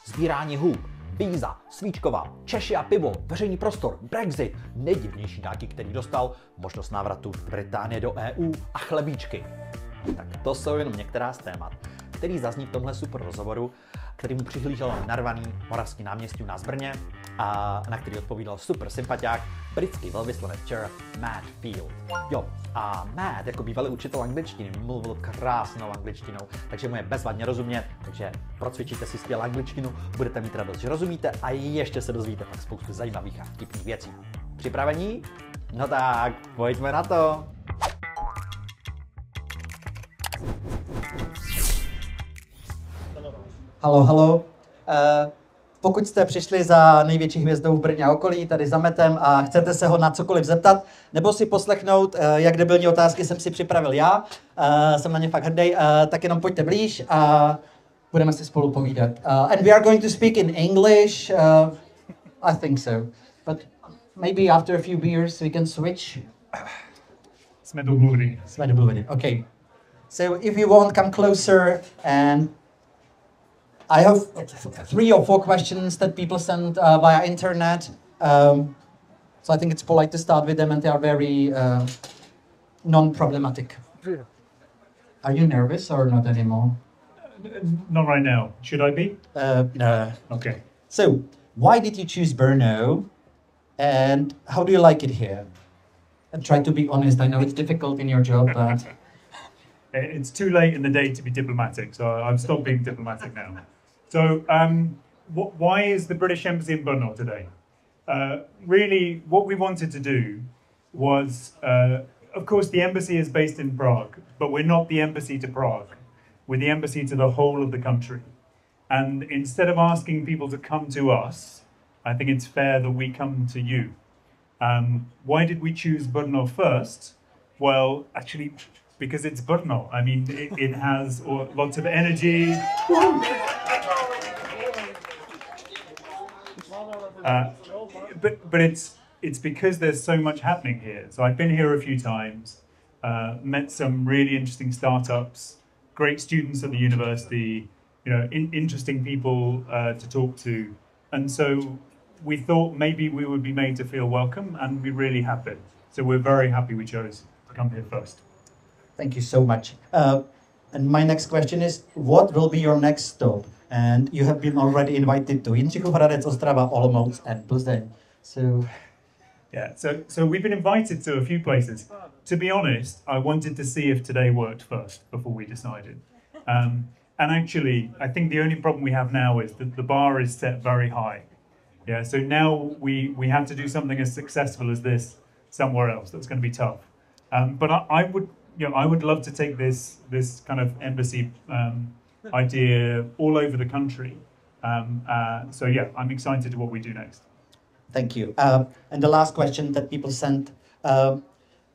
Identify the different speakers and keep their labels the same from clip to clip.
Speaker 1: Sbírání hub, víza, svíčková, Češi a pivo, veřejný prostor, Brexit, nejdivnější dárky, který dostal, možnost návratu Británie do EU a chlebíčky. Tak to jsou jenom některá z témat, který zazní v tomhle super rozhovoru, který mu přihlížel narvaný moravský náměstí u nás v Brně a na který odpovídal super sympatiák, britský velvyslanec Chair Matt Field. Jo, a Matt jako bývalý učitel angličtiny mluvil krásnou angličtinou, takže mu je bezvadně rozumět, takže procvičíte si skvělou angličtinu, budete mít radost, že rozumíte a ještě se dozvíte pak spoustu zajímavých a vtipných věcí. Připravení? No tak, pojďme na to!
Speaker 2: Halo. Pokud jste přišli za největší hvězdou v Brně a okolí, tady za Mattem a chcete se ho na cokoliv zeptat, nebo si poslechnout, jak debilní otázky jsem si připravil já, jsem na ně fakt hrdý, tak jenom pojďte blíž a budeme si spolu povídat. And we are going to speak in English, I think so, but maybe after a few beers we can switch.
Speaker 3: Jsme domluveni.
Speaker 2: Okay. So if you want, come closer and I have 3 or 4 questions that people send via internet. So I think it's polite to start with them and they are very non-problematic. Are you nervous or not anymore?
Speaker 3: Not right now. Should I be?
Speaker 2: No.
Speaker 3: Okay.
Speaker 2: So, why did you choose Brno and how do you like it here? And try to be honest, I know it's difficult in your job, but...
Speaker 3: It's too late in the day to be diplomatic, so I've stopped being diplomatic now. So, why is the British Embassy in Brno today? Really, what we wanted to do was, of course, the embassy is based in Prague, but we're not the embassy to Prague. We're the embassy to the whole of the country. And instead of asking people to come to us, I think it's fair that we come to you. Why did we choose Brno first? Well, actually, because it's Brno. I mean, it has lots of energy. But it's because there's so much happening here. So I've been here a few times, met some really interesting startups, great students at the university, interesting people to talk to. And so we thought maybe we would be made to feel welcome, and we really have been. So we're very happy we chose to come here first.
Speaker 2: Thank you so much. And my next question is, what will be your next stop? And you have been already invited to Jindřichův Hradec, Ostrava, Olomouc, and Plzeň. So,
Speaker 3: yeah. So we've been invited to a few places. To be honest, I wanted to see if today worked first before we decided. And actually, I think the only problem we have now is that the bar is set very high. Yeah. So now we have to do something as successful as this somewhere else. That's going to be tough. But I would love to take this kind of embassy idea all over the country. So yeah, I'm excited to what we do next.
Speaker 2: Thank you. And the last question that people sent,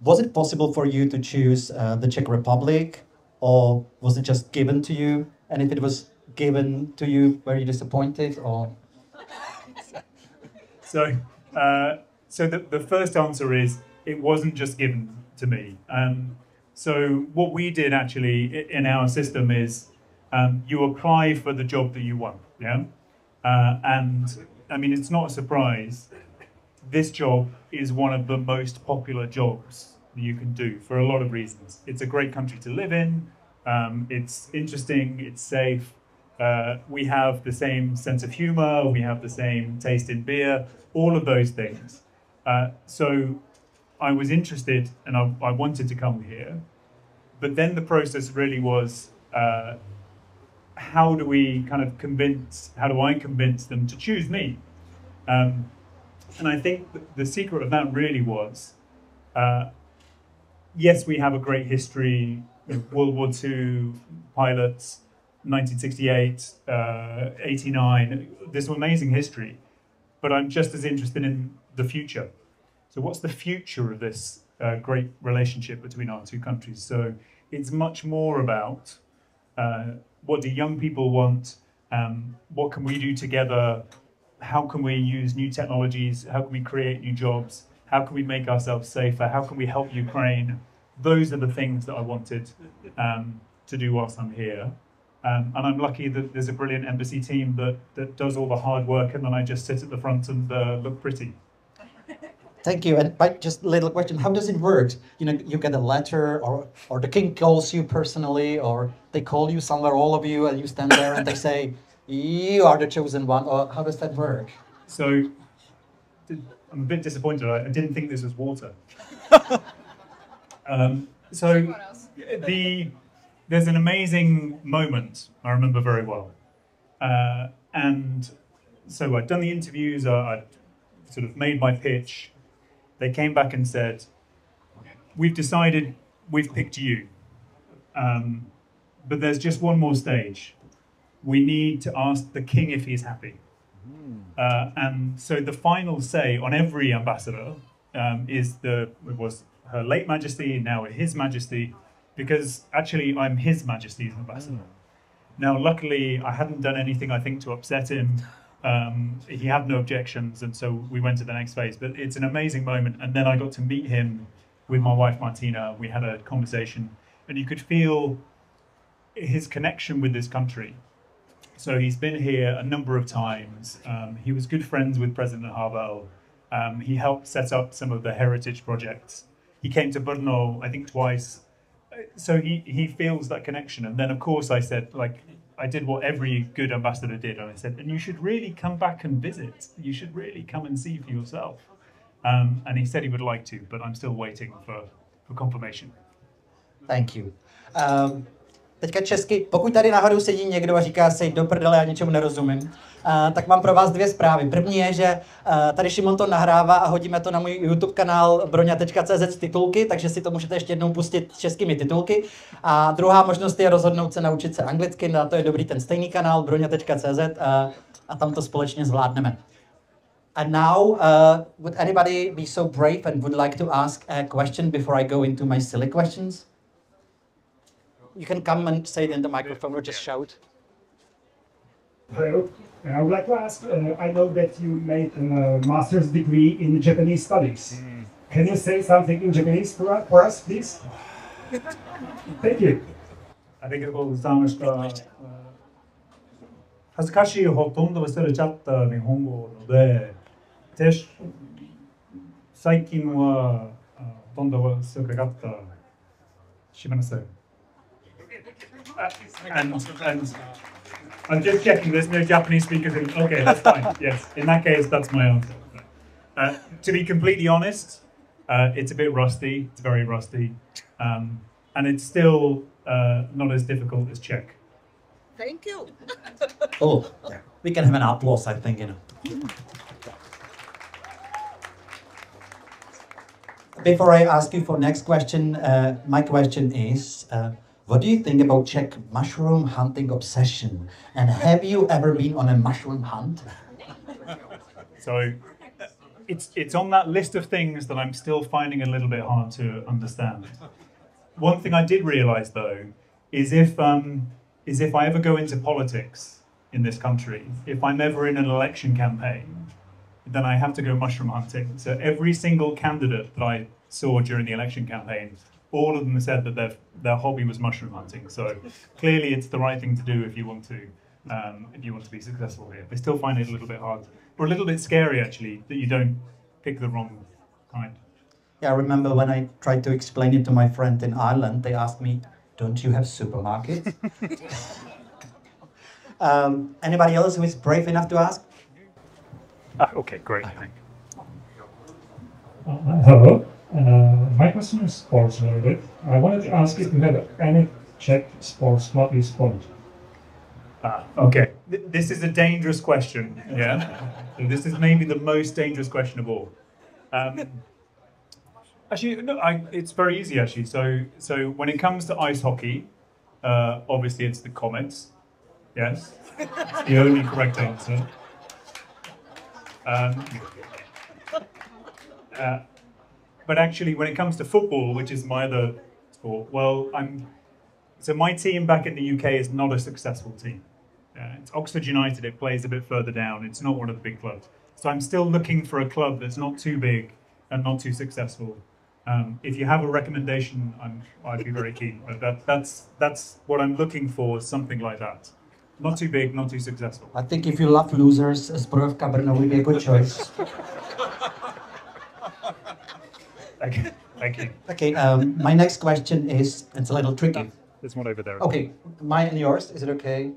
Speaker 2: was it possible for you to choose the Czech Republic, or was it just given to you? And if it was given to you, were you disappointed, or?
Speaker 3: So the first answer is it wasn't just given to me. So what we did actually in our system is you apply for the job that you want, yeah? And I mean, it's not a surprise. This job is one of the most popular jobs that you can do for a lot of reasons. It's a great country to live in. It's interesting, it's safe. We have the same sense of humor. We have the same taste in beer, all of those things. So I was interested and I wanted to come here. But then the process really was, how do I convince them to choose me? And I think the secret of that really was, yes, we have a great history, World War II, pilots, 1968, 89, this amazing history, but I'm just as interested in the future. So what's the future of this great relationship between our two countries? So it's much more about what do young people want, what can we do together, how can we use new technologies, how can we create new jobs, how can we make ourselves safer, how can we help Ukraine? Those are the things that I wanted to do whilst I'm here. And I'm lucky that there's a brilliant embassy team that does all the hard work, and then I just sit at the front and look pretty.
Speaker 2: Thank you. And just a little question, how does it work? You know, you get a letter or the king calls you personally, or they call you somewhere, all of you, and you stand there and they say, you are the chosen one, or how does that work?
Speaker 3: So I'm a bit disappointed. I didn't think this was water. There's an amazing moment I remember very well. And so I'd done the interviews, I'd sort of made my pitch. They came back and said, we've decided we've picked you, but there's just one more stage. We need to ask the king if he's happy. And so the final say on every ambassador was Her Late Majesty, now His Majesty, because actually I'm His Majesty's ambassador. Now, luckily, I hadn't done anything, I think, to upset him. He had no objections, and so we went to the next phase. But it's an amazing moment. And then I got to meet him with my wife, Martina. We had a conversation, and you could feel his connection with this country. So he's been here a number of times. He was good friends with President Havel. He helped set up some of the heritage projects. He came to Brno, I think, twice. So he feels that connection. And then, of course, I said, like, I did what every good ambassador did. And I said, and you should really come back and visit. You should really come and see for yourself. And he said he would like to, but I'm still waiting for confirmation.
Speaker 2: Thank you. Teďka česky, pokud tady nahoru sedí někdo a říká si, do prdele, já něčemu nerozumím, tak mám pro vás dvě zprávy. První je, že tady Šimon to nahrává a hodíme to na můj YouTube kanál broňa.cz titulky, takže si to můžete ještě jednou pustit českými titulky. A druhá možnost je rozhodnout se naučit se anglicky, na to je dobrý ten stejný kanál broňa.cz a tam to společně zvládneme. And now, would anybody be so brave and would like to ask a question before I go into my silly questions? You can come and say it in the microphone or just shout.
Speaker 4: Hello. I would like to ask, I know that you made a master's degree in Japanese studies. Can you say something in Japanese for us, please? Thank you.
Speaker 3: ありがとうございました。恥ずかしいほとんど忘れちゃった日本語で、最近はほとんど忘れちゃった。しめなさい。And I'm just checking, there's no Japanese speakers in. Okay, that's fine. Yes, in that case, that's my answer. To be completely honest, it's a bit rusty. It's very rusty. And it's still not as difficult as Czech.
Speaker 5: Thank you.
Speaker 2: Oh, we can have an applause, I think, you know. Before I ask you for next question, my question is, what do you think about Czech mushroom hunting obsession? And have you ever been on a mushroom hunt?
Speaker 3: So it's on that list of things that I'm still finding a little bit hard to understand. One thing I did realize, though, is if I ever go into politics in this country, if I'm ever in an election campaign, then I have to go mushroom hunting. So every single candidate that I saw during the election campaign, all of them said that their hobby was mushroom hunting. So clearly it's the right thing to do if you want to be successful here. I still find it a little bit hard, or a little bit scary actually, that you don't pick the wrong kind.
Speaker 2: Yeah, I remember when I tried to explain it to my friend in Ireland, they asked me, don't you have supermarkets? Anybody else who is brave enough to ask?
Speaker 3: Okay, great.
Speaker 4: Hello. My question is sports related. I wanted to ask if you have any Czech sports club in sport.
Speaker 3: Okay. This is a dangerous question. Yeah. So this is maybe the most dangerous question of all. Actually, no. It's very easy actually. So when it comes to ice hockey, obviously it's the Comets. Yes, it's the only correct answer. But actually, when it comes to football, which is my other sport, well, so my team back in the UK is not a successful team. It's Oxford United. It plays a bit further down. It's not one of the big clubs. So I'm still looking for a club that's not too big and not too successful. If you have a recommendation, I'd be very keen. But that's what I'm looking for, something like that. Not too big, not too successful.
Speaker 2: I think if you love losers, Zbrojovka Brno would be a good choice.
Speaker 3: Thank you.
Speaker 2: Okay, my next question is, it's a little tricky.
Speaker 3: There's one over there.
Speaker 2: Okay, mine and yours, is it okay?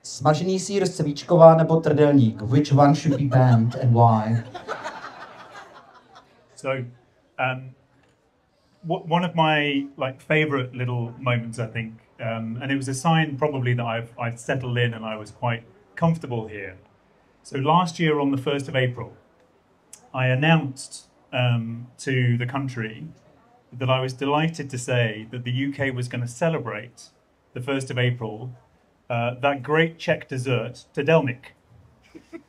Speaker 2: Smažený sýr, svíčková nebo trdelník? Which one should be banned and why?
Speaker 3: So, one of my favorite little moments, I think, and it was a sign probably that I've settled in and I was quite comfortable here. So last year on the 1st of April, I announced to the country that I was delighted to say that the UK was going to celebrate the 1st of April that great Czech dessert, Trdelník.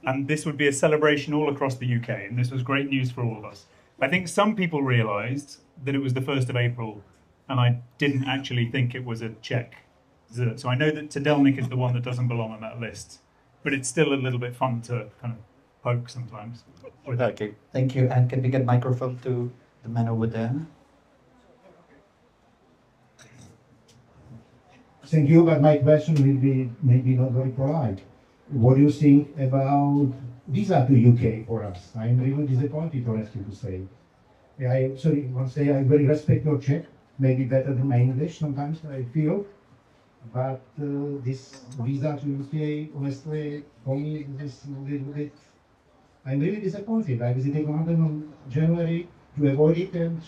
Speaker 3: And this would be a celebration all across the UK, and this was great news for all of us. I think some people realised that it was the 1st of April, and I didn't actually think it was a Czech dessert. So I know that Trdelník is the one that doesn't belong on that list, but it's still a little bit fun to kind of poke sometimes.
Speaker 2: Okay, thank you. And can we get microphone to the man over there?
Speaker 5: Thank you, but my question will be maybe not very polite. What do you think about visa to UK for us? I'm really disappointed, honestly to say. I want to say I very respect your Czech, maybe better than my English sometimes, I feel. But this visa to UK, honestly, for me, is a little bit. I'm really disappointed. I visited London in January to avoid it, and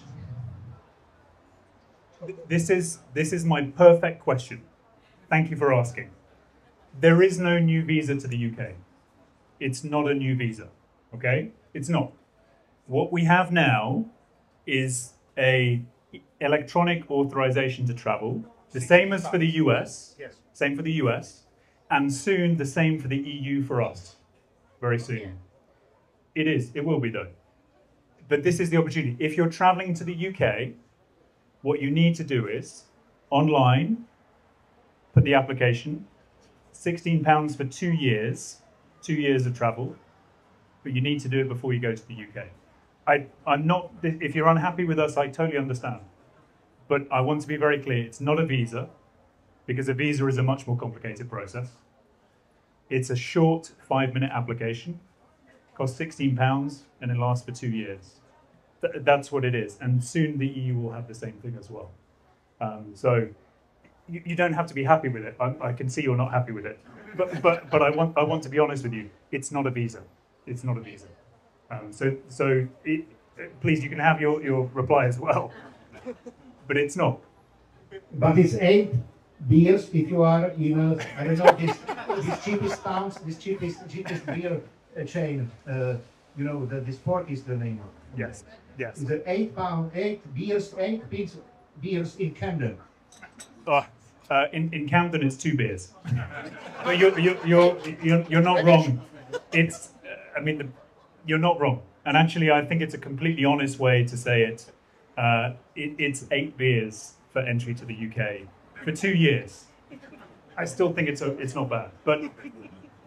Speaker 3: This is my perfect question. Thank you for asking. There is no new visa to the UK. It's not a new visa, okay? It's not. What we have now is a electronic authorization to travel, the same as for the US, same for the US, and soon the same for the EU for us, very soon. It will be though. But this is the opportunity. If you're traveling to the UK, what you need to do is, online, put the application, £16 for 2 years, 2 years of travel, but you need to do it before you go to the UK. I'm not, if you're unhappy with us, I totally understand. But I want to be very clear, it's not a visa, because a visa is a much more complicated process. It's a short 5-minute application, costs £16, and it lasts for 2 years. That's what it is, and soon the EU will have the same thing as well. So you don't have to be happy with it. I can see you're not happy with it, but I want to be honest with you. It's not a visa. It's not a visa. Please, you can have your reply as well, but it's not.
Speaker 5: But it's 8 beers if you are in a, I don't know, this cheapest towns, this cheapest beer chain. You know, the sport is the name of it.
Speaker 3: Yes. Yes.
Speaker 5: It's £8 beers in Camden.
Speaker 3: In Camden, it's 2 beers. But you're not wrong. It's, you're not wrong. And actually, I think it's a completely honest way to say it. It's 8 beers for entry to the UK for 2 years. I still think it's not bad. But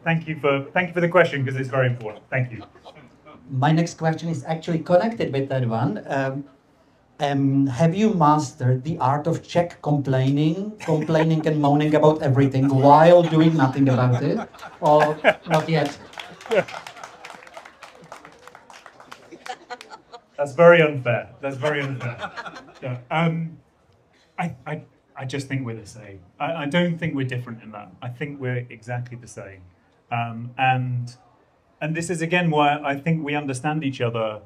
Speaker 3: thank you for the question, because it's very important. Thank you.
Speaker 2: My next question is actually connected with that one. Have you mastered the art of Czech complaining and moaning about everything while doing nothing about it? Or not yet?
Speaker 3: That's very unfair. That's very unfair. Yeah. I just think we're the same. I don't think we're different in that. I think we're exactly the same. And this is again why I think we understand each other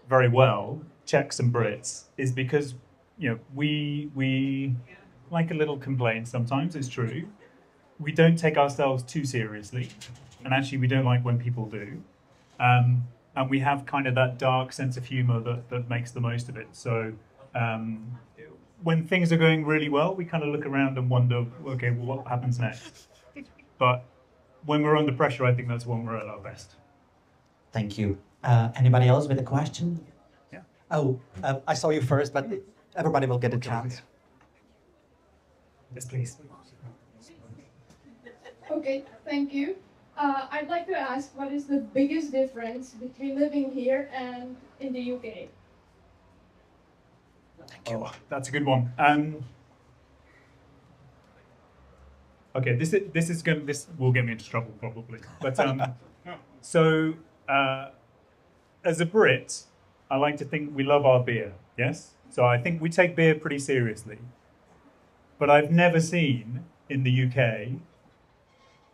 Speaker 3: very well, Czechs and Brits, is because we like a little complaint sometimes, it's true. We don't take ourselves too seriously, and actually we don't like when people do. And we have kind of that dark sense of humour that makes the most of it. So when things are going really well, we kind of look around and wonder, okay, well, what happens next? But when we're under pressure, I think that's when we're at our best.
Speaker 2: Thank you. Anybody else with a question?
Speaker 3: Yeah.
Speaker 2: Oh, I saw you first, but everybody will get a chance.
Speaker 3: Yes, please.
Speaker 6: Okay, thank you. I'd like to ask, what is the biggest difference between living here and in the UK?
Speaker 3: Oh, that's a good one. Okay, this will get me into trouble probably. But so as a Brit, I like to think we love our beer. Yes, so I think we take beer pretty seriously. But I've never seen in the UK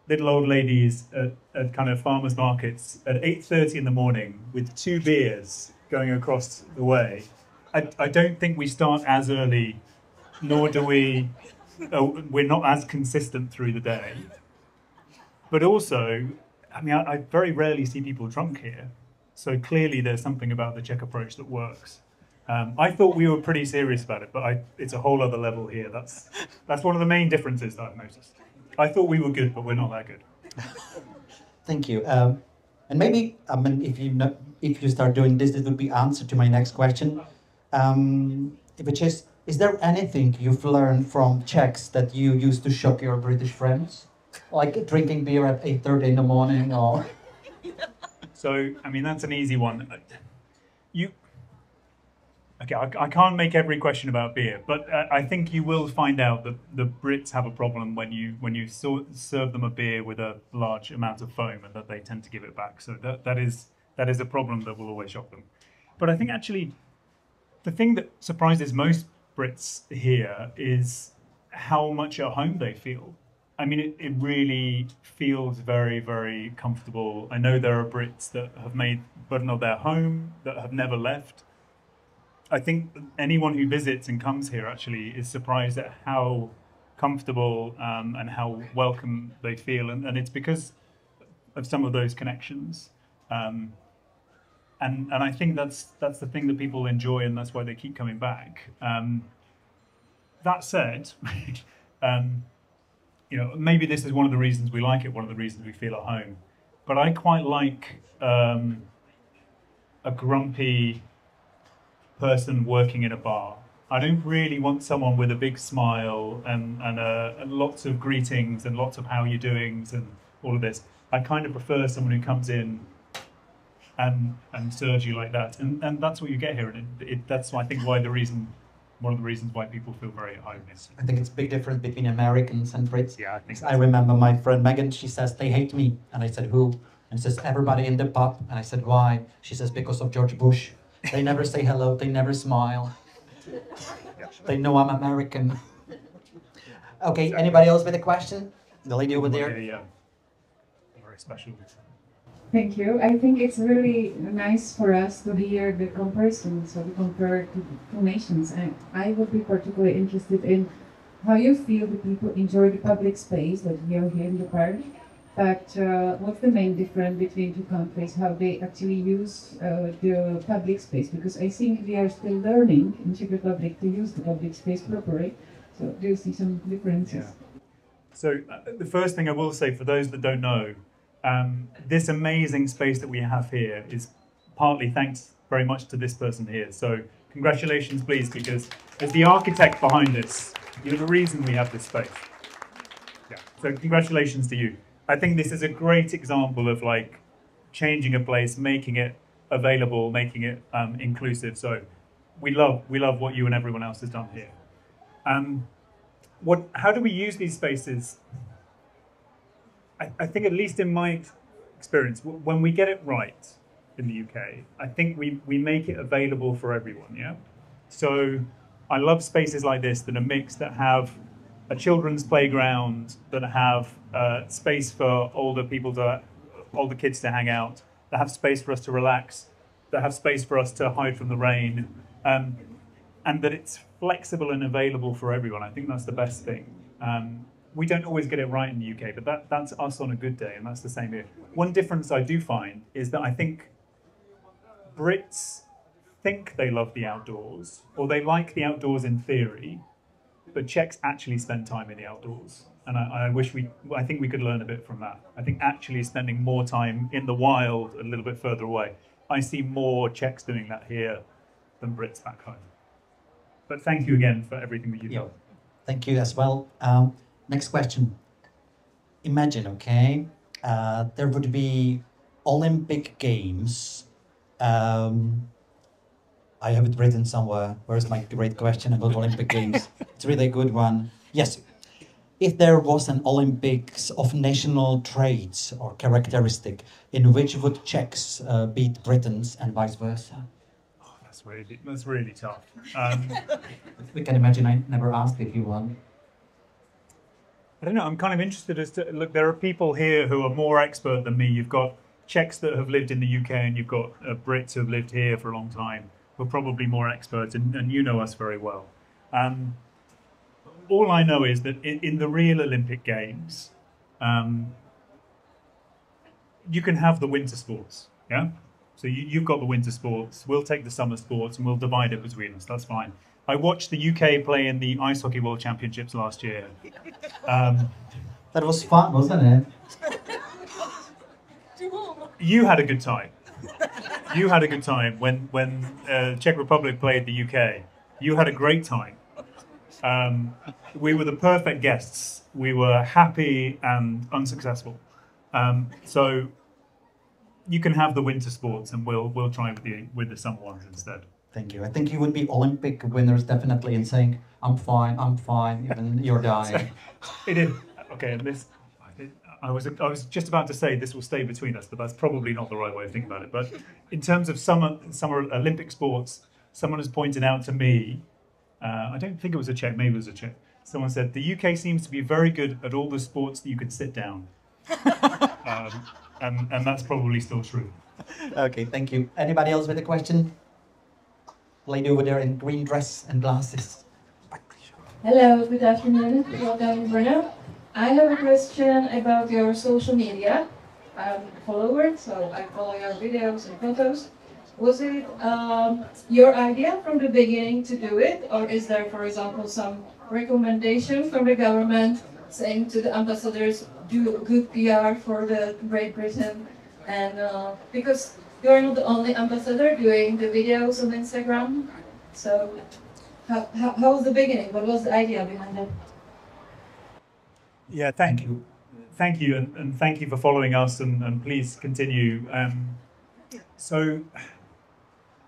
Speaker 3: little old ladies at kind of farmers markets at 8:30 in the morning with 2 beers going across the way. I don't think we start as early, nor do we. We're not as consistent through the day. But also, I mean, I very rarely see people drunk here. So clearly there's something about the Czech approach that works. I thought we were pretty serious about it, but it's a whole other level here. That's one of the main differences that I've noticed. I thought we were good, but we're not that good.
Speaker 2: Thank you. And maybe, I mean, if you start doing this, this would be answer to my next question, which is there anything you've learned from Czechs that you use to shock your British friends? Like drinking beer at 8:30 in the morning or...
Speaker 3: So, I mean, that's an easy one. Okay, I can't make every question about beer, but I think you will find out that the Brits have a problem when you serve them a beer with a large amount of foam, and that they tend to give it back. So that is a problem that will always shock them. But I think actually the thing that surprises most Brits here is how much at home they feel. I mean, it really feels very, very comfortable. I know there are Brits that have made Brno their home, that have never left. I think anyone who visits and comes here actually is surprised at how comfortable and how welcome they feel. And it's because of some of those connections. And I think that's the thing that people enjoy, and that's why they keep coming back. That said, you know, maybe this is one of the reasons we like it, one of the reasons we feel at home. But I quite like a grumpy person working in a bar. I don't really want someone with a big smile and lots of greetings and lots of how you doings and all of this. I kind of prefer someone who comes in and serves you like that, and that's what you get here. And that's I think one of the reasons why people feel very at home.
Speaker 2: I think it's a big difference between Americans and Brits.
Speaker 3: Yeah, I think.
Speaker 2: I remember my friend Megan. She says they hate me, and I said who? And she says everybody in the pub. And I said why? She says because of George Bush. They never say hello. They never smile. They know I'm American. Okay. Anybody else with a question? The lady over there.
Speaker 3: Yeah. Very special.
Speaker 7: Thank you. I think it's really nice for us to hear the comparison, so to compare two nations. And I would be particularly interested in how you feel the people enjoy the public space that we are here in the park. But what's the main difference between two countries, how they actually use the public space? Because I think we are still learning in Czech Republic to use the public space properly. So do you see some differences?
Speaker 3: Yeah. So the first thing I will say, for those that don't know, this amazing space that we have here is partly thanks very much to this person here. So congratulations, please, because as the architect behind this, you're the reason we have this space. Yeah. So congratulations to you. I think this is a great example of like changing a place, making it available, making it inclusive. So we love what you and everyone else has done here. How do we use these spaces? I think, at least in my experience, when we get it right in the UK, I think we make it available for everyone, yeah? So I love spaces like this that are mixed, that have a children's playground, that have space for older kids to hang out, that have space for us to relax, that have space for us to hide from the rain, and that it's flexible and available for everyone. I think that's the best thing. We don't always get it right in the UK, but that's us on a good day, and that's the same here. One difference I do find is that I think Brits think they love the outdoors, or they like the outdoors in theory, but Czechs actually spend time in the outdoors. And I think we could learn a bit from that. I think actually spending more time in the wild, a little bit further away. I see more Czechs doing that here than Brits back home. But thank you again for everything that you've done.
Speaker 2: Thank you as well. Next question. Imagine, okay, there would be Olympic Games. I have it written somewhere. Where's my great question about Olympic Games? It's really a good one. Yes. If there was an Olympics of national traits or characteristic, in which would Czechs beat Britons and vice versa?
Speaker 3: Oh, that's really tough.
Speaker 2: We can imagine I never asked if you won.
Speaker 3: I don't know. I'm kind of interested as to look. There are people here who are more expert than me. You've got Czechs that have lived in the UK, and you've got Brits who have lived here for a long time, who are probably more experts, and you know us very well. All I know is that in the real Olympic Games, you can have the winter sports. Yeah. So you've got the winter sports. We'll take the summer sports, and we'll divide it between us. That's fine. I watched the UK play in the Ice Hockey World Championships last year.
Speaker 2: That was fun, wasn't it?
Speaker 3: You had a good time. You had a good time when Czech Republic played the UK. You had a great time. We were the perfect guests. We were happy and unsuccessful. So you can have the winter sports, and we'll try with the summer ones instead.
Speaker 2: Thank you. I think you would be Olympic winners definitely in saying, I'm fine, even you're dying.
Speaker 3: It is. Okay, and this, I was just about to say this will stay between us, but that's probably not the right way of thinking about it. But in terms of summer Olympic sports, someone has pointed out to me, I don't think it was a Czech, maybe it was a Czech, someone said, the UK seems to be very good at all the sports that you can sit down. And that's probably still true.
Speaker 2: Okay, thank you. Anybody else with a question? Lady over there in green dress and glasses.
Speaker 6: Hello, good afternoon. Welcome, Bruno. I have a question about your social media. I'm a follower, so I follow your videos and photos. Was it your idea from the beginning to do it, or is there, for example, some recommendation from the government saying to the ambassadors, do good PR for the Great Britain? And because you're not the only ambassador doing the videos on Instagram, so how was the beginning? What was the idea behind it?
Speaker 3: Yeah, thank you, and thank you for following us, and please continue. So,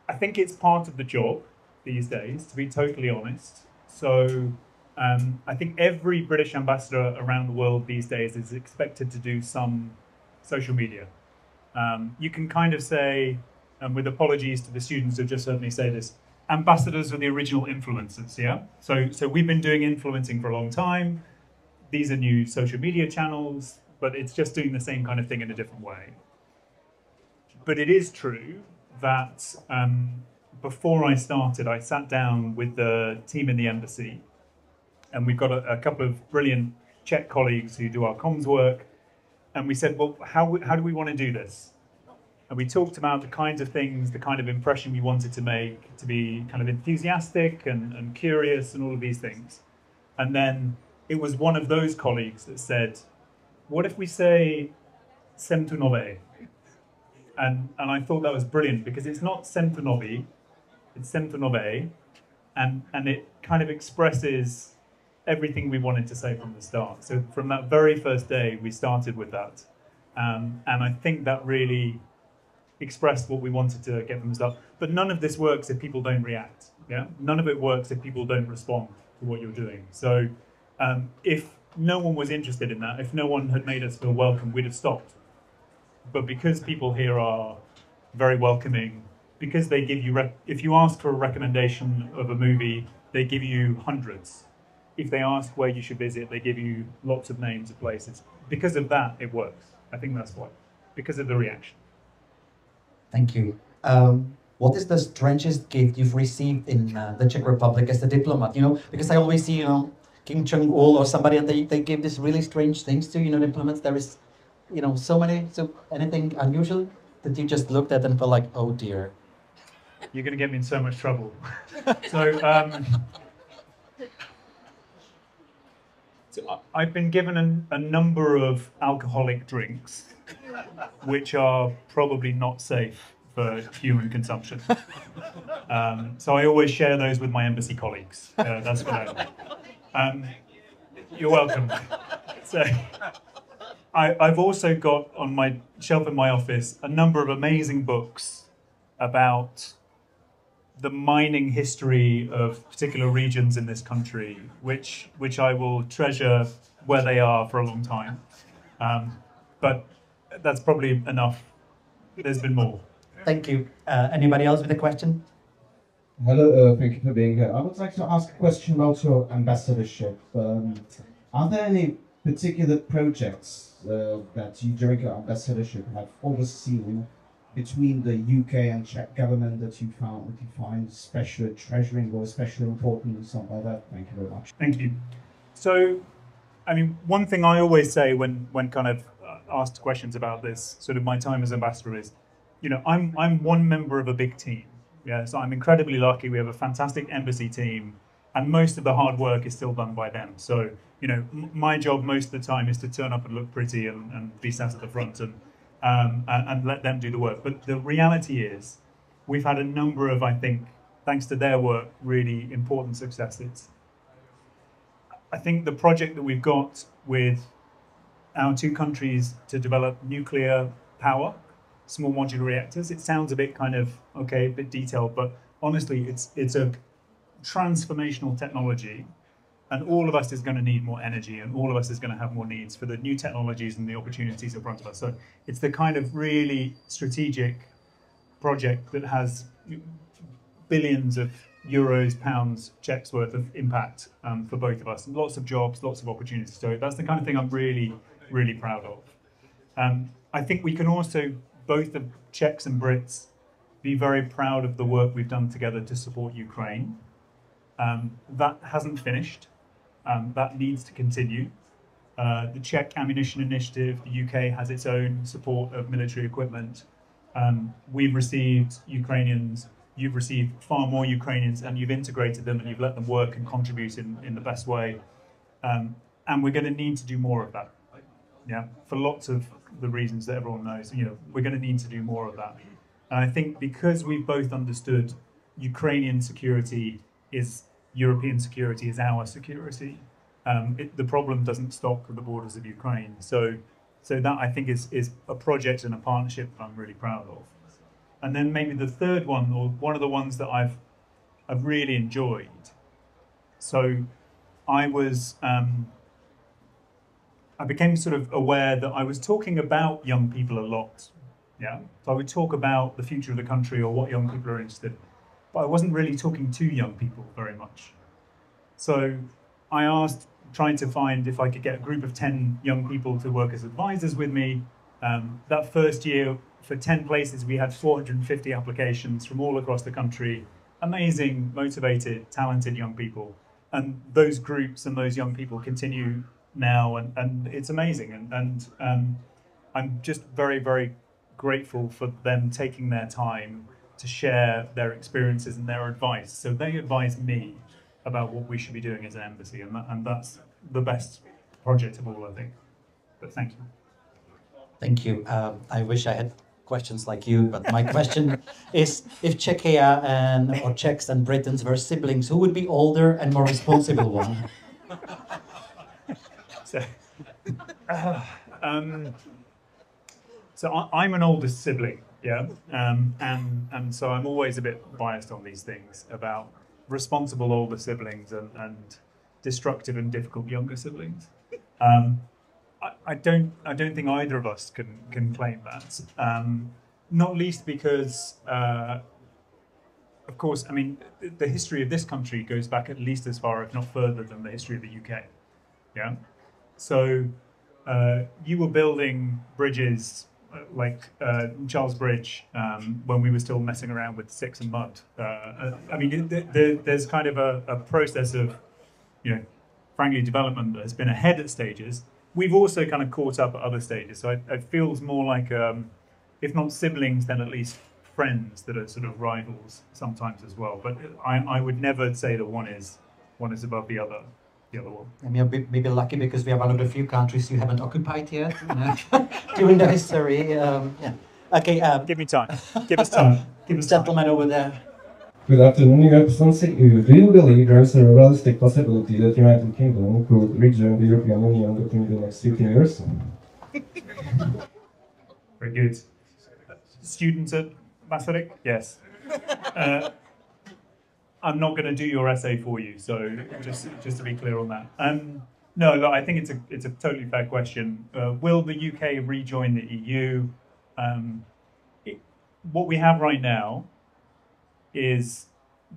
Speaker 3: I think it's part of the job these days, to be totally honest. So, I think every British ambassador around the world these days is expected to do some social media. You can kind of say, and with apologies to the students who just heard me say this, ambassadors are the original influencers, yeah? So we've been doing influencing for a long time. These are new social media channels, but it's just doing the same kind of thing in a different way. But it is true that before I started, I sat down with the team in the embassy, and we've got a couple of brilliant Czech colleagues who do our comms work, and we said, well, how do we want to do this? And we talked about the kinds of things, the kind of impression we wanted to make, to be kind of enthusiastic and curious and all of these things. And then it was one of those colleagues that said, what if we say Jsem tu nový? And I thought that was brilliant, because it's not Jsem tu nový, it's Jsem tu nový, and it kind of expresses everything we wanted to say from the start. So from that very first day, we started with that. And I think that really expressed what we wanted to get from the start. But none of this works if people don't react. Yeah, none of it works if people don't respond to what you're doing. So if no one was interested in that, if no one had made us feel welcome, we'd have stopped. But because people here are very welcoming, because they give you, if you ask for a recommendation of a movie, they give you hundreds. If they ask where you should visit, they give you lots of names of places. Because of that, it works. I think that's why. Because of the reaction.
Speaker 2: Thank you. What is the strangest gift you've received in the Czech Republic as a diplomat? You know, because I always see, Kim Jong-il or somebody, and they give these really strange things to, diplomats. There is, so many. So anything unusual that you just looked at and felt like, oh dear.
Speaker 3: You're going to get me in so much trouble. So I've been given a number of alcoholic drinks, which are probably not safe for human consumption. So I always share those with my embassy colleagues. That's what I do. You're welcome. So I've also got on my shelf in my office a number of amazing books about the mining history of particular regions in this country, which I will treasure where they are for a long time. But that's probably enough. There's been more.
Speaker 2: Thank you. Anybody else with a question?
Speaker 8: Hello, thank you for being here. I would like to ask a question about your ambassadorship. Are there any particular projects that you, during your ambassadorship, have overseen between the UK and Czech government that you find especially treasuring or especially important and something like that? Thank you very much.
Speaker 3: Thank you. So, I mean, one thing I always say when kind of asked questions about this, sort of my time as ambassador is, you know, I'm one member of a big team. Yeah, so I'm incredibly lucky. We have a fantastic embassy team, and most of the hard work is still done by them. So, you know, my job most of the time is to turn up and look pretty and be sat at the front and let them do the work. But the reality is, we've had a number of, I think, thanks to their work, really important successes. I think the project that we've got with our two countries to develop nuclear power, small modular reactors, it sounds a bit kind of, okay, a bit detailed, but honestly, it's a transformational technology, and all of us is going to need more energy, and all of us is going to have more needs for the new technologies and the opportunities in front of us. So it's the kind of really strategic project that has billions of euros, pounds, Czechs worth of impact for both of us. Lots of jobs, lots of opportunities. So that's the kind of thing I'm really, really proud of. I think we can also, both the Czechs and Brits, be very proud of the work we've done together to support Ukraine. That hasn't finished. That needs to continue. The Czech Ammunition Initiative, the UK has its own support of military equipment. We've received Ukrainians, you've received far more Ukrainians, and you've integrated them and you've let them work and contribute in the best way. And we're going to need to do more of that. Yeah, for lots of the reasons that everyone knows, you know, we're going to need to do more of that. And I think because we've both understood Ukrainian security is European security, is our security, the problem doesn't stop at the borders of Ukraine. So that I think is a project and a partnership that I'm really proud of. And then maybe the third one, or one of the ones that I've really enjoyed. So I became sort of aware that I was talking about young people a lot. Yeah, so I would talk about the future of the country or what young people are interested in, but I wasn't really talking to young people very much. So I asked, trying to find if I could get a group of 10 young people to work as advisors with me. That first year, for 10 places, we had 450 applications from all across the country. Amazing, motivated, talented young people. And those groups and those young people continue now, and it's amazing. And I'm just very, very grateful for them taking their time to share their experiences and their advice. So they advise me about what we should be doing as an embassy, and that's the best project of all, I think. But thank you.
Speaker 2: Thank you. I wish I had questions like you, but my question is, if Czechia or Czechs and Britons were siblings, who would be older and more responsible one?
Speaker 3: So I'm an oldest sibling, yeah, and so I'm always a bit biased on these things about responsible older siblings and destructive and difficult younger siblings. I don't think either of us can claim that. Not least because, of course, I mean, the history of this country goes back at least as far, if not further, than the history of the UK. Yeah. So you were building bridges like Charles Bridge when we were still messing around with sticks and mud. I mean, there's kind of a process of, you know, frankly, development that has been ahead at stages. We've also kind of caught up at other stages. So it feels more like, if not siblings, then at least friends that are sort of rivals sometimes as well. But I would never say that one is above the other one.
Speaker 2: And maybe lucky because we are one of the few countries you haven't occupied yet during the history. Yeah. Okay.
Speaker 3: Give me time. Give us time. Give us
Speaker 2: gentleman over there.
Speaker 8: Good afternoon, Your Excellency. Do you believe there is a realistic possibility that the United Kingdom could rejoin the European Union within the next 15 years?
Speaker 3: Very good. Student at Masaryk? Yes. I'm not going to do your essay for you, so just to be clear on that. No, look, I think it's a totally fair question. Will the UK rejoin the EU? What we have right now is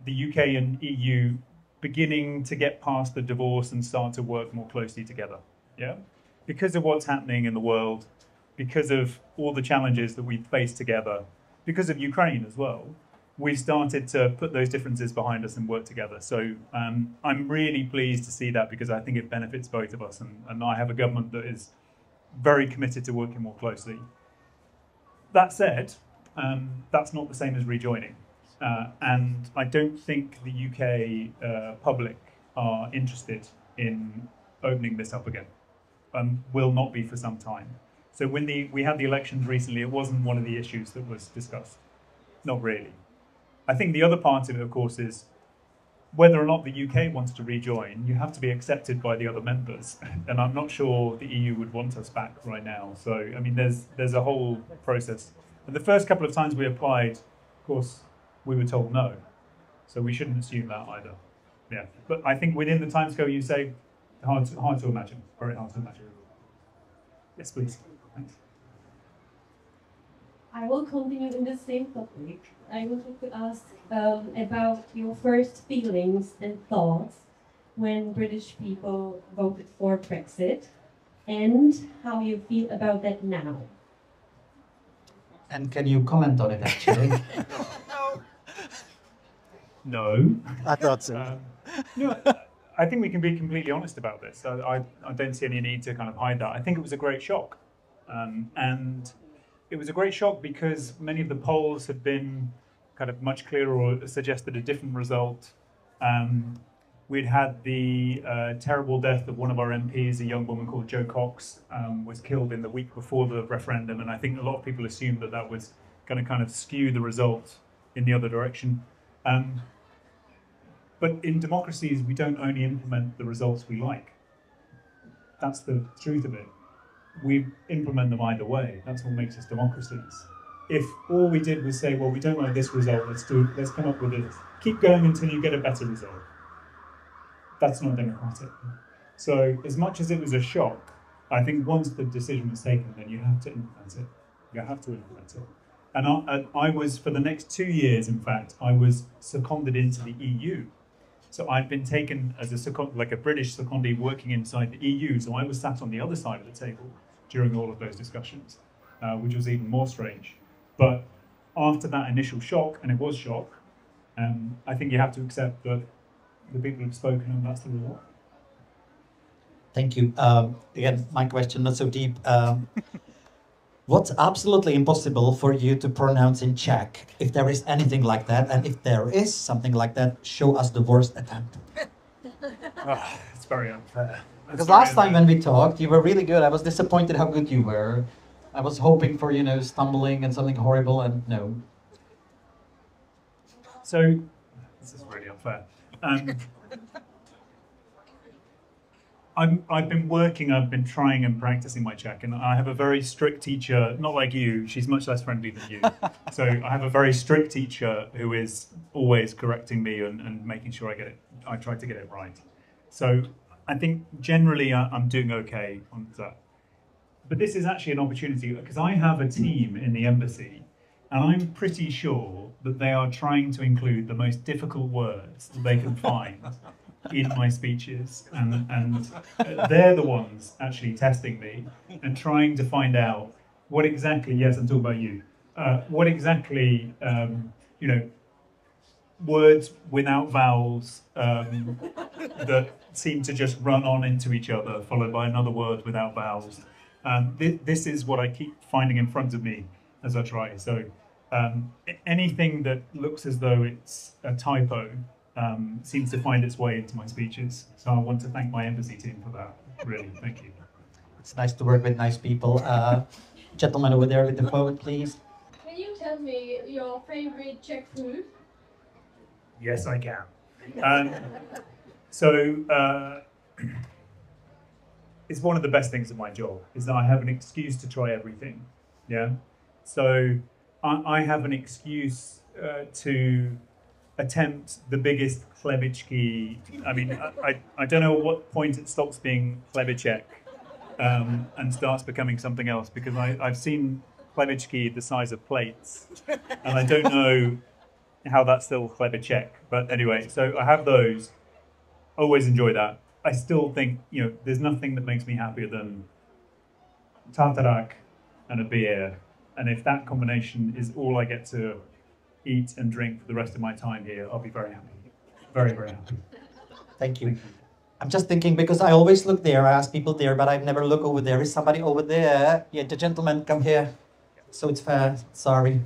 Speaker 3: the UK and EU beginning to get past the divorce and start to work more closely together. Yeah, because of what's happening in the world, because of all the challenges that we face together, because of Ukraine as well, we've started to put those differences behind us and work together. So I'm really pleased to see that because I think it benefits both of us. And I have a government that is very committed to working more closely. That said, that's not the same as rejoining. And I don't think the UK public are interested in opening this up again. Will not be for some time. So when we had the elections recently, it wasn't one of the issues that was discussed. Not really. I think the other part of it, of course, is whether or not the UK wants to rejoin, you have to be accepted by the other members. And I'm not sure the EU would want us back right now. So, I mean, there's a whole process. And the first couple of times we applied, of course, we were told no. So we shouldn't assume that either. Yeah. But I think within the timescale you say, hard to imagine. Very hard to imagine. Yes, please. Thanks.
Speaker 9: I will continue in the same topic. I wanted to ask about your first feelings and thoughts when British people voted for Brexit and how you feel about that now.
Speaker 2: And can you comment on it, actually?
Speaker 3: No.
Speaker 2: I thought so.
Speaker 3: No, I think we can be completely honest about this. I don't see any need to kind of hide that. I think it was a great shock. And it was a great shock because many of the polls had been kind of much clearer or suggested a different result. We'd had the terrible death of one of our MPs, a young woman called Jo Cox, was killed in the week before the referendum, and I think a lot of people assumed that that was going to kind of skew the result in the other direction. But in democracies, we don't only implement the results we like. That's the truth of it. We implement them either way. That's what makes us democracies. If all we did was say, well, we don't like this result, let's come up with it, keep going until you get a better result. That's not democratic. So as much as it was a shock, I think once the decision was taken, then you have to implement it. You have to implement it. And I was, for the next 2 years, in fact, I was seconded into the EU. So I'd been taken as like a British secondee working inside the EU. So I was sat on the other side of the table during all of those discussions, which was even more strange. But after that initial shock, and it was shock, I think you have to accept that the people have spoken and that's the result.
Speaker 2: Thank you. Again, my question, not so deep. What's absolutely impossible for you to pronounce in Czech? If there is anything like that, and if there is something like that, show us the worst attempt.
Speaker 3: It's very unfair.
Speaker 2: Because last time when we talked, you were really good. I was disappointed how good you were. I was hoping for, stumbling and something horrible, and no.
Speaker 3: So, this is really unfair. I've been trying and practicing my Czech, and I have a very strict teacher, not like you, she's much less friendly than you. So I have a very strict teacher who is always correcting me and making sure I try to get it right. So I think generally I'm doing okay on that. But this is actually an opportunity, because I have a team in the embassy, and I'm pretty sure that they are trying to include the most difficult words that they can find in my speeches, and they're the ones actually testing me and trying to find out what exactly, yes, I'm talking about you, what exactly, words without vowels that seem to just run on into each other, followed by another word without vowels. This is what I keep finding in front of me as I try. So anything that looks as though it's a typo seems to find its way into my speeches. So I want to thank my embassy team for that. Really, thank you.
Speaker 2: It's nice to work with nice people. Gentleman over there with the phone, please.
Speaker 6: Can you tell me your favorite Czech food?
Speaker 3: Yes, I can. it's one of the best things of my job, is that I have an excuse to try everything. Yeah. So I have an excuse to attempt the biggest Chlebíčky. I mean, I don't know at what point it stops being Chlebíček and starts becoming something else, because I've seen Chlebíčky the size of plates, and I don't know how that's still Chlebíček. But anyway, so I have those. Always enjoy that. I still think, you know, there's nothing that makes me happier than tartarak and a beer. And if that combination is all I get to eat and drink for the rest of my time here, I'll be very happy. Very, very happy.
Speaker 2: Thank you. I'm just thinking, because I always look there, I ask people there, but I've never looked over there. Is somebody over there? Yeah, the gentleman, come here. So it's fair, sorry.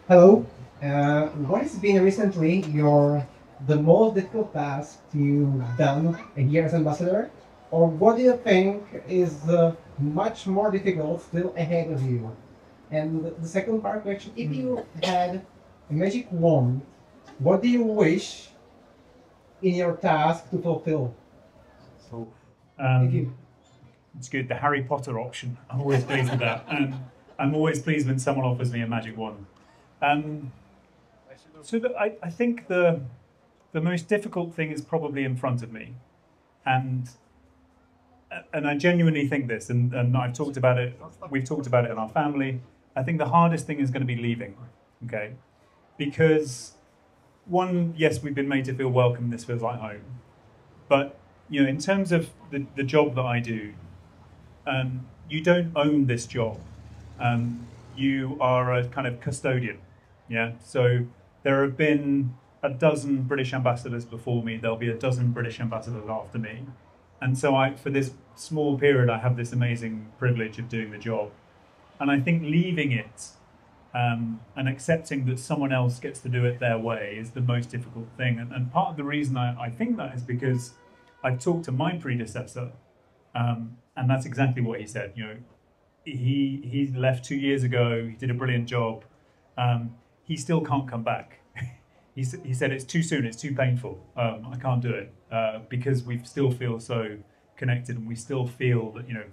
Speaker 10: Hello. What has been recently the most difficult task you've done here as ambassador? Or what do you think is much more difficult still ahead of you? And the second part question, if you had a magic wand, what do you wish in your task to fulfill?
Speaker 3: So,
Speaker 10: Thank you.
Speaker 3: It's good, the Harry Potter option. I'm always pleased with that. And I'm always pleased when someone offers me a magic wand. I think the most difficult thing is probably in front of me. And I genuinely think this, and I've talked about it, we've talked about it in our family. I think the hardest thing is going to be leaving, okay? Because one, yes, we've been made to feel welcome, this feels like home. But, you know, in terms of the job that I do, you don't own this job. You are a kind of custodian, yeah? So there have been a dozen British ambassadors before me, there'll be a dozen British ambassadors after me. And so for this small period, I have this amazing privilege of doing the job. And I think leaving it and accepting that someone else gets to do it their way is the most difficult thing. And part of the reason I think that is because I've talked to my predecessor, and that's exactly what he said. You know, he left 2 years ago, he did a brilliant job. He still can't come back. He said it's too soon, it's too painful. I can't do it because we still feel so connected, and we still feel that, you know,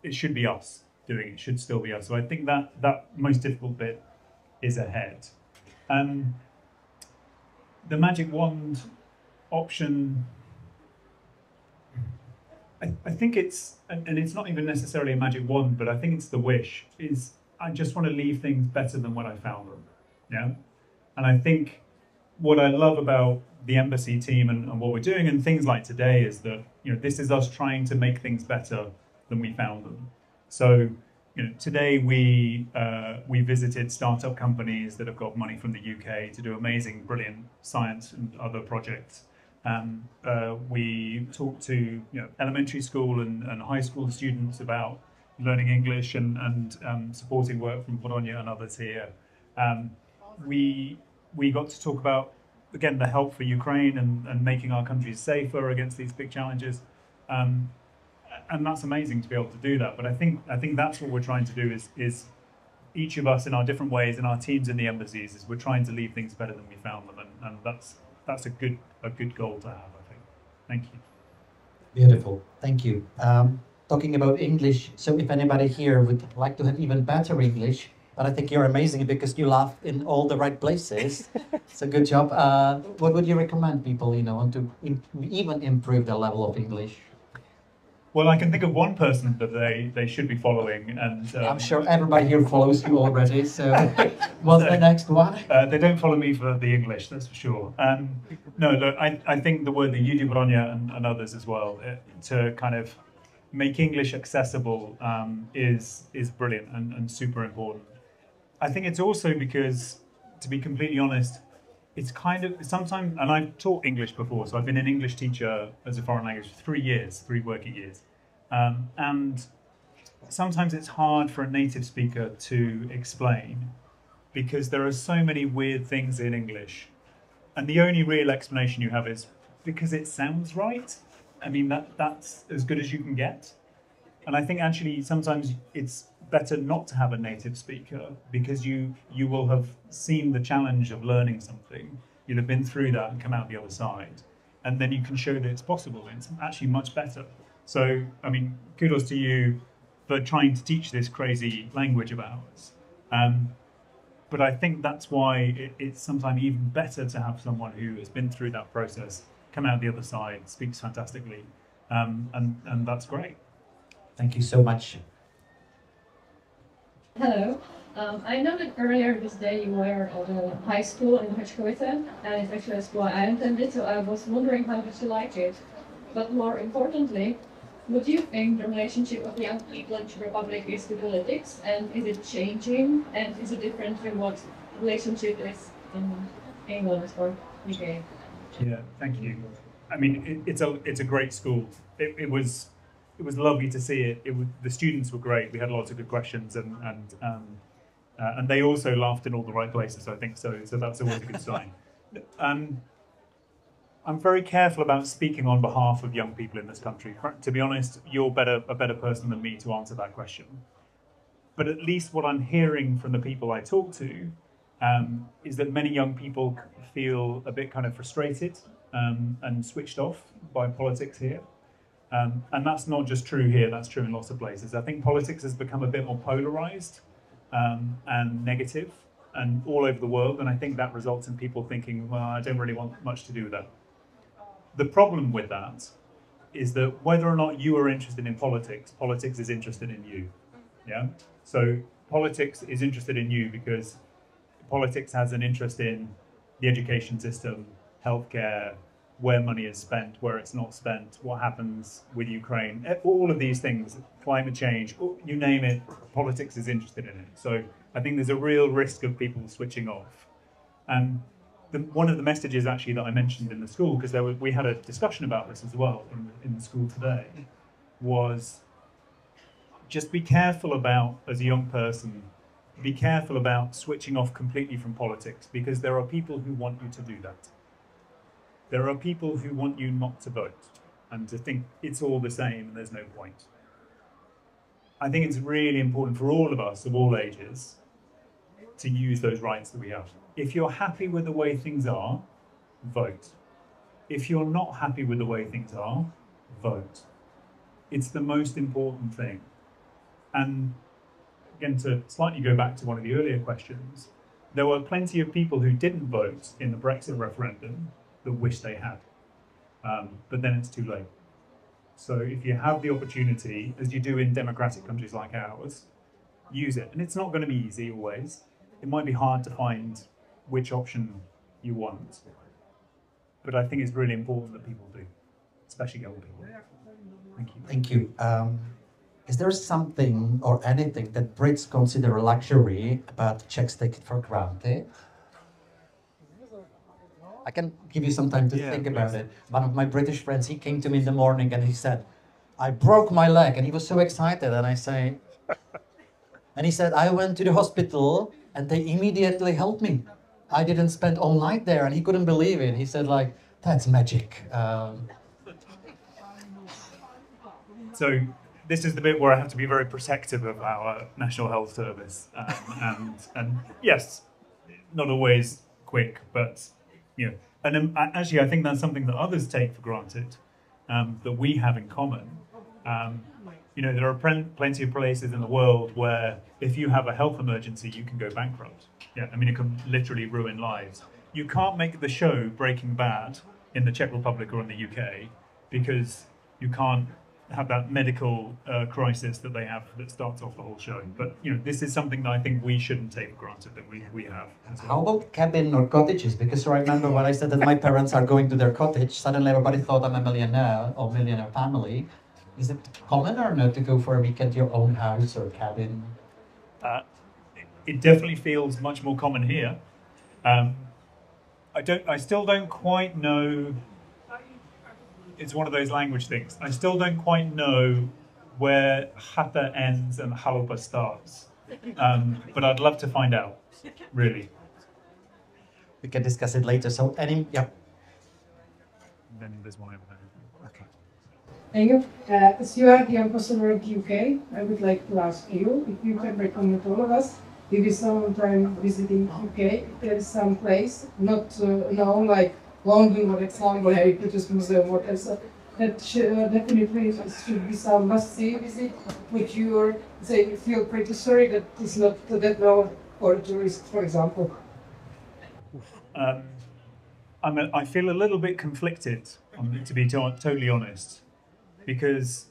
Speaker 3: it should be us doing it, should still be us. So I think that most difficult bit is ahead. The magic wand option, I think it's, and it's not even necessarily a magic wand, but I think it's the wish, is I just want to leave things better than when I found them, yeah? And I think what I love about the embassy team and what we're doing and things like today is that, you know, this is us trying to make things better than we found them. So, you know, today we visited startup companies that have got money from the UK to do amazing, brilliant science and other projects. We talked to, you know, elementary school and high school students about learning English and supporting work from Bologna and others here. We got to talk about, again, the help for Ukraine and making our countries safer against these big challenges. And that's amazing to be able to do that. But I think that's what we're trying to do is each of us in our different ways, in our teams in the embassies, is we're trying to leave things better than we found them. And that's a good goal to have, I think. Thank you.
Speaker 2: Beautiful, thank you. Talking about English, so if anybody here would like to have even better English, but I think you're amazing because you laugh in all the right places. So good job. What would you recommend people, you know, want to even improve their level of English?
Speaker 3: Well, I can think of one person that they should be following, and
Speaker 2: I'm sure everybody here follows you already. So, what's the next one?
Speaker 3: They don't follow me for the English, that's for sure. No, look, I think the word that you do, Bologna, and others as well, to kind of make English accessible is brilliant and super important. I think it's also because, to be completely honest, it's kind of sometimes, and I've taught English before, so I've been an English teacher as a foreign language for 3 years, 3 working years. And sometimes it's hard for a native speaker to explain because there are so many weird things in English. And the only real explanation you have is because it sounds right. I mean, that's as good as you can get. And I think actually sometimes it's better not to have a native speaker because you will have seen the challenge of learning something. You'll have been through that and come out the other side. and then you can show that it's possible, and it's actually much better. So, I mean, kudos to you for trying to teach this crazy language of ours. But I think that's why it's sometimes even better to have someone who has been through that process, come out the other side, speaks fantastically, and that's great.
Speaker 2: Thank you so much.
Speaker 6: Hello. I know that earlier this day you were at a high school in Herzegovina, and it's actually a school I attended, so I was wondering how much you liked it. But more importantly, what do you think the relationship of young people in Czech Republic is to politics, and is it changing, and is it different from what relationship is in England or UK?
Speaker 3: Yeah, thank you. I mean, it's a great school. It was lovely to see it. The students were great. We had lots of good questions, and they also laughed in all the right places, I think. So that's always a good sign. I'm very careful about speaking on behalf of young people in this country. To be honest, you're a better person than me to answer that question. But at least what I'm hearing from the people I talk to is that many young people feel a bit kind of frustrated and switched off by politics here. And that's not just true here, that's true in lots of places. I think politics has become a bit more polarized and negative and all over the world, and I think that results in people thinking, well, I don't really want much to do with that. The problem with that is that whether or not you are interested in politics, politics is interested in you. Yeah. So politics is interested in you because politics has an interest in the education system, healthcare, where money is spent, where it's not spent, what happens with Ukraine, all of these things, climate change, you name it, politics is interested in it. So I think there's a real risk of people switching off. And one of the messages actually that I mentioned in the school, because we had a discussion about this as well in the school today, was just be careful about, as a young person, be careful about switching off completely from politics, because there are people who want you to do that. There are people who want you not to vote and to think it's all the same and there's no point. I think it's really important for all of us of all ages to use those rights that we have. If you're happy with the way things are, vote. If you're not happy with the way things are, vote. It's the most important thing. And again, to slightly go back to one of the earlier questions, there were plenty of people who didn't vote in the Brexit referendum that wish they had. But then it's too late. So if you have the opportunity, as you do in democratic countries like ours, use it. And it's not going to be easy always. It might be hard to find which option you want. But I think it's really important that people do, especially young people. Thank you.
Speaker 2: Thank you. Is there something or anything that Brits consider a luxury but Czechs take it for granted? I can give you some time to think about it. One of my British friends, he came to me in the morning and he said, I broke my leg, and he was so excited. And I say, and he said, I went to the hospital and they immediately helped me. I didn't spend all night there, and he couldn't believe it. He said, like, that's magic.
Speaker 3: So this is the bit where I have to be very protective of our National Health Service. And yes, not always quick, but you know, and actually I think that's something that others take for granted, that we have in common. You know, there are plenty of places in the world where if you have a health emergency, you can go bankrupt. Yeah, I mean, it can literally ruin lives. You can't make the show Breaking Bad in the Czech Republic or in the UK because you can't have that medical crisis that they have that starts off the whole show. But you know, this is something that I think we shouldn't take for granted that we have.
Speaker 2: How about cabin or cottages? Because I remember when I said that my parents are going to their cottage, suddenly everybody thought I'm a millionaire or millionaire family. Is it common or not to go for a weekend your own house or cabin?
Speaker 3: It definitely feels much more common here. I still don't quite know. It's one of those language things. I still don't quite know where chata ends and chalupa starts. But I'd love to find out, really.
Speaker 2: We can discuss it later. So, yeah.
Speaker 3: Then there's one over there.
Speaker 2: Okay.
Speaker 11: Thank you. As you are the ambassador of the UK, I would like to ask you if you can recommend all of us, if you sometime visiting UK, if there is some place not known, like London, for example, Heritage Museum, whatever. That definitely should be some must-see visit, which you say you feel pretty sorry that it's not that known for tourists, for example.
Speaker 3: I feel a little bit conflicted, to be totally honest, because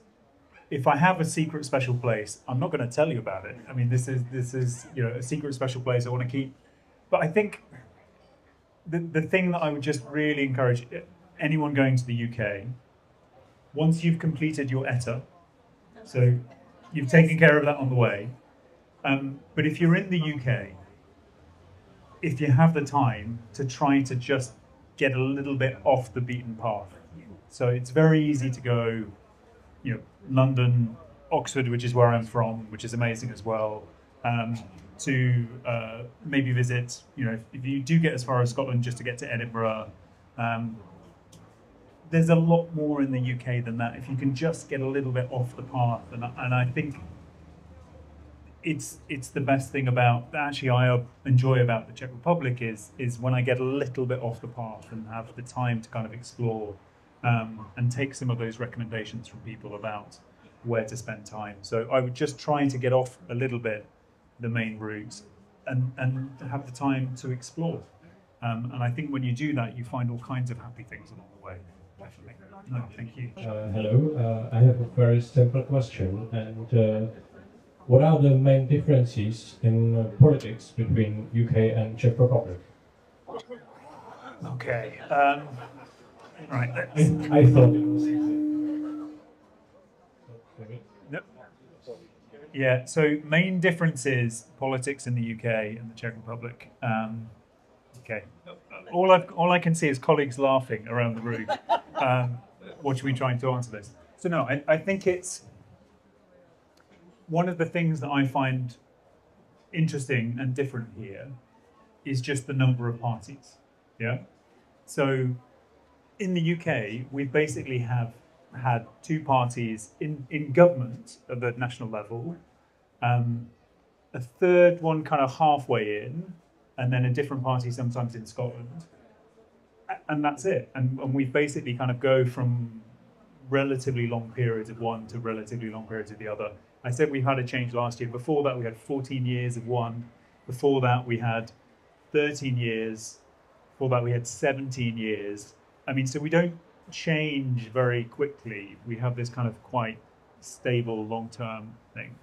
Speaker 3: if I have a secret special place, I'm not going to tell you about it. I mean, this is a secret special place I want to keep. But I think the thing that I would just really encourage anyone going to the UK, once you've completed your ETA, so you've taken care of that on the way, but if you're in the UK, if you have the time to try to just get a little bit off the beaten path. So it's very easy to go, London, Oxford, which is where I'm from, which is amazing as well, to maybe visit, if you do get as far as Scotland, just to get to Edinburgh. There's a lot more in the UK than that. If you can just get a little bit off the path, and I think it's the best thing I enjoy about the Czech Republic is when I get a little bit off the path and have the time to kind of explore and take some of those recommendations from people about where to spend time. So I would just try to get off a little bit the main route and have the time to explore. And I think when you do that, you find all kinds of happy things along the way. Definitely. No, thank you.
Speaker 12: Hello, I have a very simple question. And what are the main differences in politics between UK and Czech Republic?
Speaker 3: Okay. Right.
Speaker 12: I thought it was easy.
Speaker 3: Yep. Yeah. So main differences politics in the UK and the Czech Republic. Okay. All I can see is colleagues laughing around the room. Watching me trying to answer this. So no, I think it's one of the things that I find interesting and different here is just the number of parties. Yeah. So in the UK, we basically have had two parties in government at the national level, a third one kind of halfway in, and then a different party sometimes in Scotland. And that's it. And we've basically kind of go from relatively long periods of one to relatively long periods of the other. I said we've had a change last year. Before that, we had 14 years of one. Before that, we had 13 years. Before that, we had 17 years. I mean, so we don't change very quickly. We have this kind of quite stable long-term thing.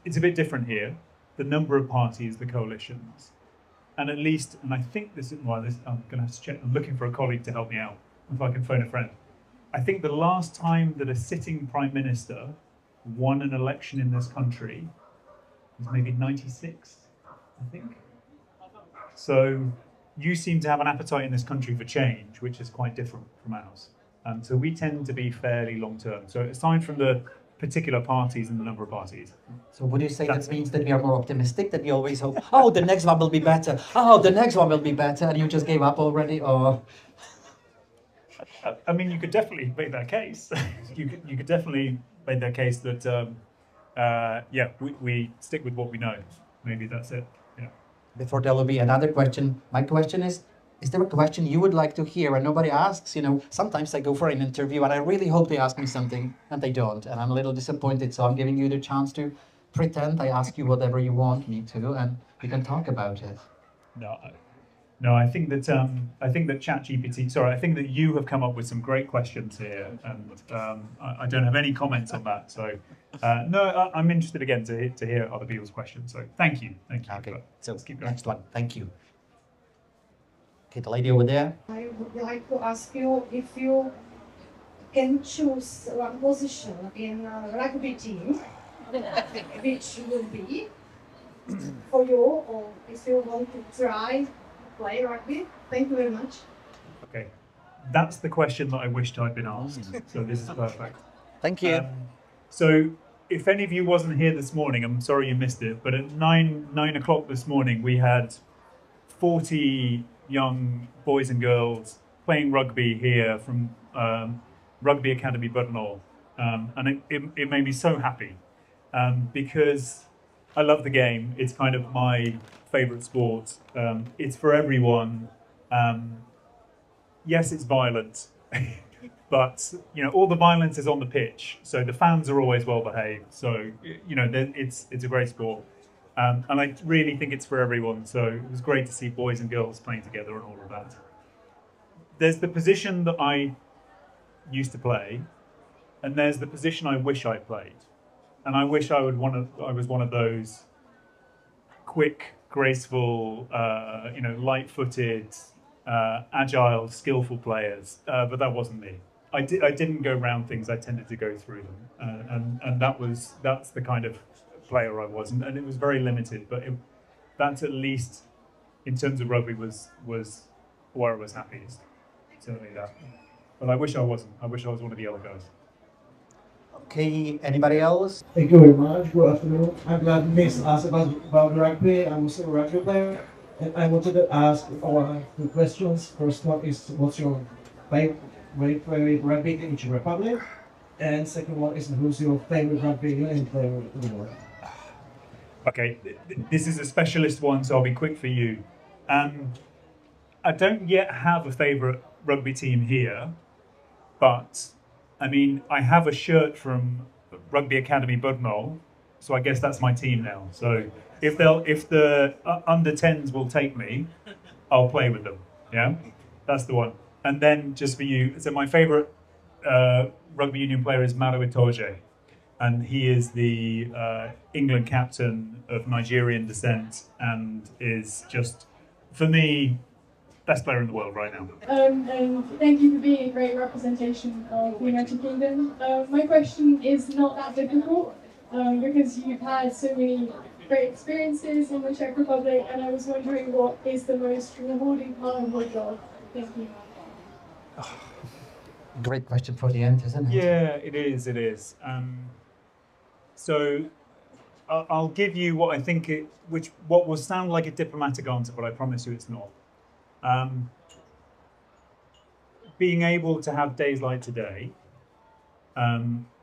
Speaker 3: It's a bit different here. The number of parties, the coalitions, and at least, and I think this is, I'm going to have to check. I'm looking for a colleague to help me out, if I can phone a friend. I think the last time that a sitting prime minister won an election in this country was maybe 96, I think. So you seem to have an appetite in this country for change, which is quite different from ours. So we tend to be fairly long-term. So aside from the particular parties and the number of parties.
Speaker 2: So would you say that means that we are more optimistic, that we always hope, oh, the next one will be better, oh, the next one will be better, and you just gave up already, or?
Speaker 3: I mean, you could definitely make that case. you could definitely make that case that, yeah, we stick with what we know. Maybe that's it, yeah.
Speaker 2: Before there will be another question, my question is there a question you would like to hear and nobody asks? Sometimes I go for an interview and I really hope they ask me something and they don't, and I'm a little disappointed, so I'm giving you the chance to pretend I ask you whatever you want me to, and we can talk about it.
Speaker 3: No, I think that ChatGPT. Sorry, I think that you have come up with some great questions here, and I don't have any comments on that. So no, I'm interested again to hear other people's questions. So thank you.
Speaker 2: Okay, so
Speaker 3: let's keep going.
Speaker 2: Next one. Thank you. Okay, the lady over there.
Speaker 13: I would like to ask you if you can choose one position in a rugby team, which will be for you, or if you want to try play rugby. Thank you very much.
Speaker 3: Okay, that's the question that I wished I'd been asked. So this is perfect.
Speaker 2: Thank you.
Speaker 3: So if any of you wasn't here this morning, I'm sorry you missed it, but at 9 o'clock this morning, we had 40 young boys and girls playing rugby here from Rugby Academy Budnall. And it made me so happy because I love the game. It's kind of my favourite sport. It's for everyone. Yes, it's violent, but you know, all the violence is on the pitch, so the fans are always well behaved. So you know, it's a great sport, and I really think it's for everyone. So it was great to see boys and girls playing together and all of that. There's the position that I used to play, and there's the position I wish I played, and I wish I was one of those quick, graceful, you know, light-footed, agile, skillful players, but that wasn't me. I didn't go round things. I tended to go through them, and that's the kind of player I was, and it was very limited. But that's at least, in terms of rugby, was where I was happiest. Certainly that. But I wish I wasn't. I wish I was one of the other guys.
Speaker 2: Okay, anybody else?
Speaker 10: Thank you very much. Good afternoon. I'm glad Miss asked about rugby. I'm also a rugby player. And I wanted to ask two questions. First one is, what's your favorite rugby in Czech Republic? And second one is, who's your favorite rugby union player in the world?
Speaker 3: Okay, this is a specialist one, so I'll be quick for you. I don't yet have a favourite rugby team here, but I mean, I have a shirt from Rugby Academy Budnol, so I guess that's my team now. So if the under 10s will take me, I'll play with them. Yeah, that's the one. And then just for you, so my favourite rugby union player is Malo Itoje, and he is the England captain of Nigerian descent, and is just, for me, best player in the world right now.
Speaker 14: And thank you for being a great representation of the United Kingdom. My question is not that difficult because you've had so many great experiences in the Czech Republic, and I was wondering what is the most rewarding part of your job? Thank you.
Speaker 2: Great question for the end, isn't it?
Speaker 3: Yeah, it is. It is. So I'll give you what I think what will sound like a diplomatic answer, but I promise you it's not. Being able to have days like today,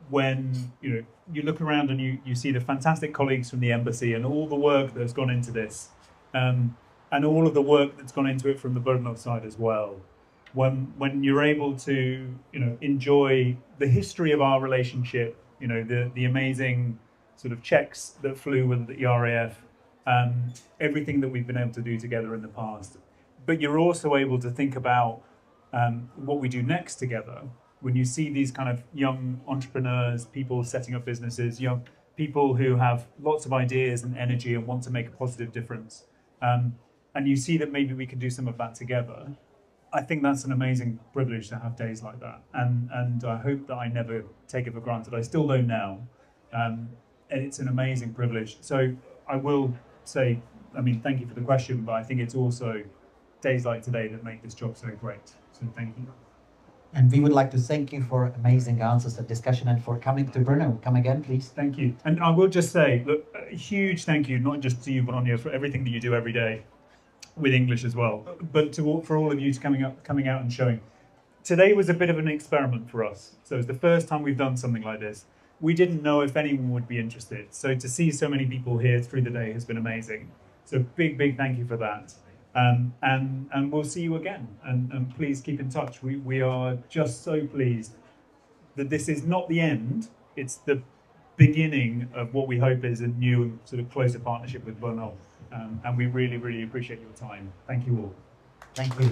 Speaker 3: when you look around and you see the fantastic colleagues from the embassy and all the work that's gone into this, and all of the work that's gone into it from the Budnol side as well. When you're able to enjoy the history of our relationship, the amazing sort of checks that flew with the RAF, everything that we've been able to do together in the past. But you're also able to think about what we do next together. When you see these kind of young entrepreneurs, people setting up businesses, young people who have lots of ideas and energy and want to make a positive difference, and you see that maybe we can do some of that together, I think that's an amazing privilege to have days like that. And I hope that I never take it for granted. I still don't now. And it's an amazing privilege. So I will say, thank you for the question, but I think it's also days like today that make this job so great. So thank you.
Speaker 2: And we would like to thank you for amazing answers and discussion, and for coming to Brno. Come again, please.
Speaker 3: Thank you. And I will just say, look, a huge thank you, not just to you, Bologna, for everything that you do every day with English as well, but for all of you coming out and showing. Today was a bit of an experiment for us. So it's the first time we've done something like this. We didn't know if anyone would be interested. So to see so many people here through the day has been amazing. So big thank you for that. And we'll see you again. And please keep in touch. We are just so pleased that this is not the end. It's the beginning of what we hope is a new sort of closer partnership with Budnol. And we really appreciate your time. Thank you all.
Speaker 2: Thank you.